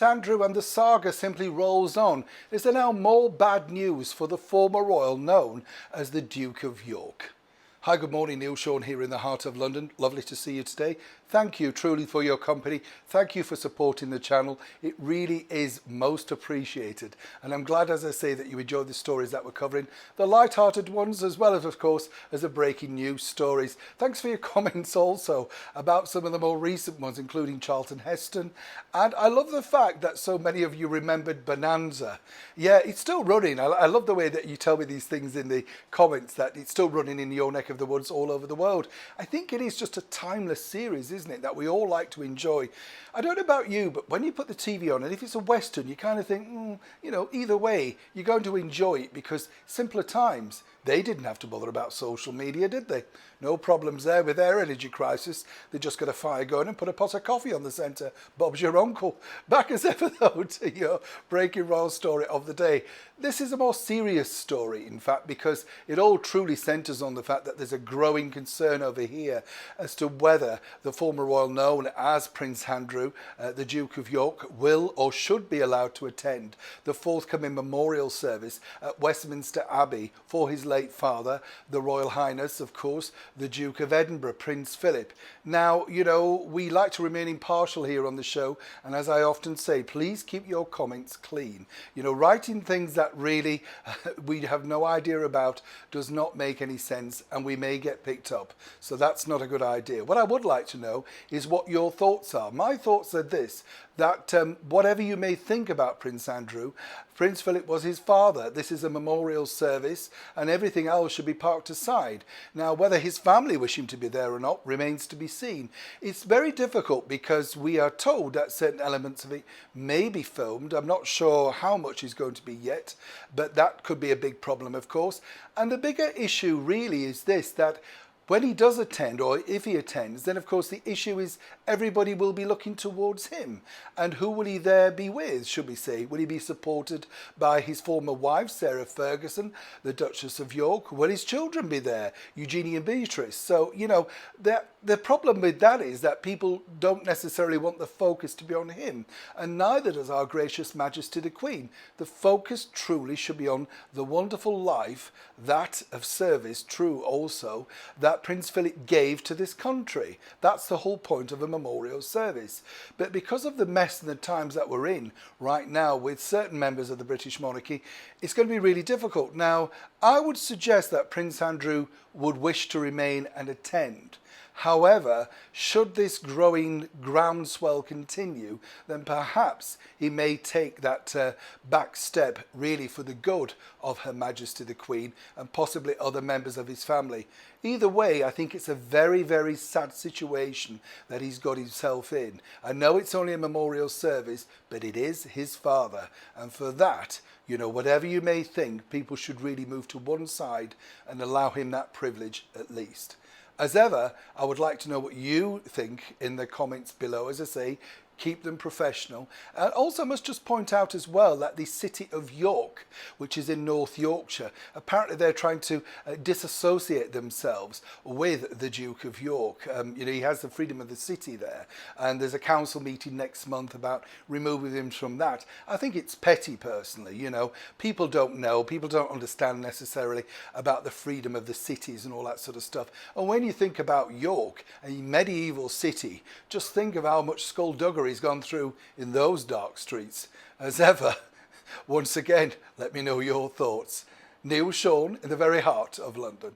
Andrew and the saga simply rolls on. Is there now more bad news for the former royal known as the Duke of York? Hi, good morning. Neil Sean here in the heart of London. Lovely to see you today. Thank you truly for your company. Thank you for supporting the channel. It really is most appreciated. And I'm glad, as I say, that you enjoyed the stories that we're covering. The light-hearted ones as well as, of course, as the breaking news stories. Thanks for your comments also about some of the more recent ones, including Charlton Heston. And I love the fact that so many of you remembered Bonanza. Yeah, it's still running. I love the way that you tell me these things in the comments, that it's still running in your neck of the woods all over the world. I think it is just a timeless series, isn't it, that we all like to enjoy. I don't know about you, but when you put the TV on, and if it's a Western, you kind of think, either way, you're going to enjoy it, because simpler times, they didn't have to bother about social media, did they? No problems there with their energy crisis. They just got a fire going and put a pot of coffee on the centre. Bob's your uncle. Back as ever, though, to your breaking royal story of the day. This is a more serious story, in fact, because it all truly centres on the fact that there's a growing concern over here as to whether the former royal known as Prince Andrew, the Duke of York, will or should be allowed to attend the forthcoming memorial service at Westminster Abbey for his late father, the Royal Highness, of course, the Duke of Edinburgh, Prince Philip. Now, we like to remain impartial here on the show, and as I often say, please keep your comments clean. Writing things that really we have no idea about does not make any sense, and we may get picked up. So that's not a good idea. What I would like to know is what your thoughts are. My thoughts are this, that whatever you may think about Prince Andrew, Prince Philip was his father. This is a memorial service, and everything else should be parked aside. Now, whether his family wish him to be there or not remains to be seen. It's very difficult because we are told that certain elements of it may be filmed. I'm not sure how much is going to be yet, but that could be a big problem, of course. And the bigger issue really is this, that when he does attend, or if he attends, then of course the issue is everybody will be looking towards him. And who will he there be with, should we say? Will he be supported by his former wife, Sarah Ferguson, the Duchess of York? Will his children be there, Eugenie and Beatrice? So, the problem with that is that people don't necessarily want the focus to be on him, and neither does our gracious Majesty the Queen. The focus truly should be on the wonderful life, that of service, true also, that Prince Philip gave to this country. That's the whole point of a memorial service. But because of the mess and the times that we're in right now with certain members of the British monarchy, it's going to be really difficult. Now, I would suggest that Prince Andrew would wish to remain and attend. However, should this growing groundswell continue, then perhaps he may take that back step really for the good of Her Majesty the Queen and possibly other members of his family. Either way, I think it's a very, very sad situation that he's got himself in. I know it's only a memorial service, but it is his father. And for that, whatever you may think, people should really move to one side and allow him that privilege at least. As ever, I would like to know what you think in the comments below. As I say, keep them professional. And also, I must just point out as well that the city of York, which is in North Yorkshire, apparently they're trying to disassociate themselves with the Duke of York. He has the freedom of the city there, and there's a council meeting next month about removing him from that. I think it's petty, personally. People don't know, people don't understand necessarily about the freedom of the cities and all that sort of stuff. And when you think about York, a medieval city, just think of how much skullduggery he's gone through in those dark streets. As ever, once again, let me know your thoughts. Neil Sean in the very heart of London.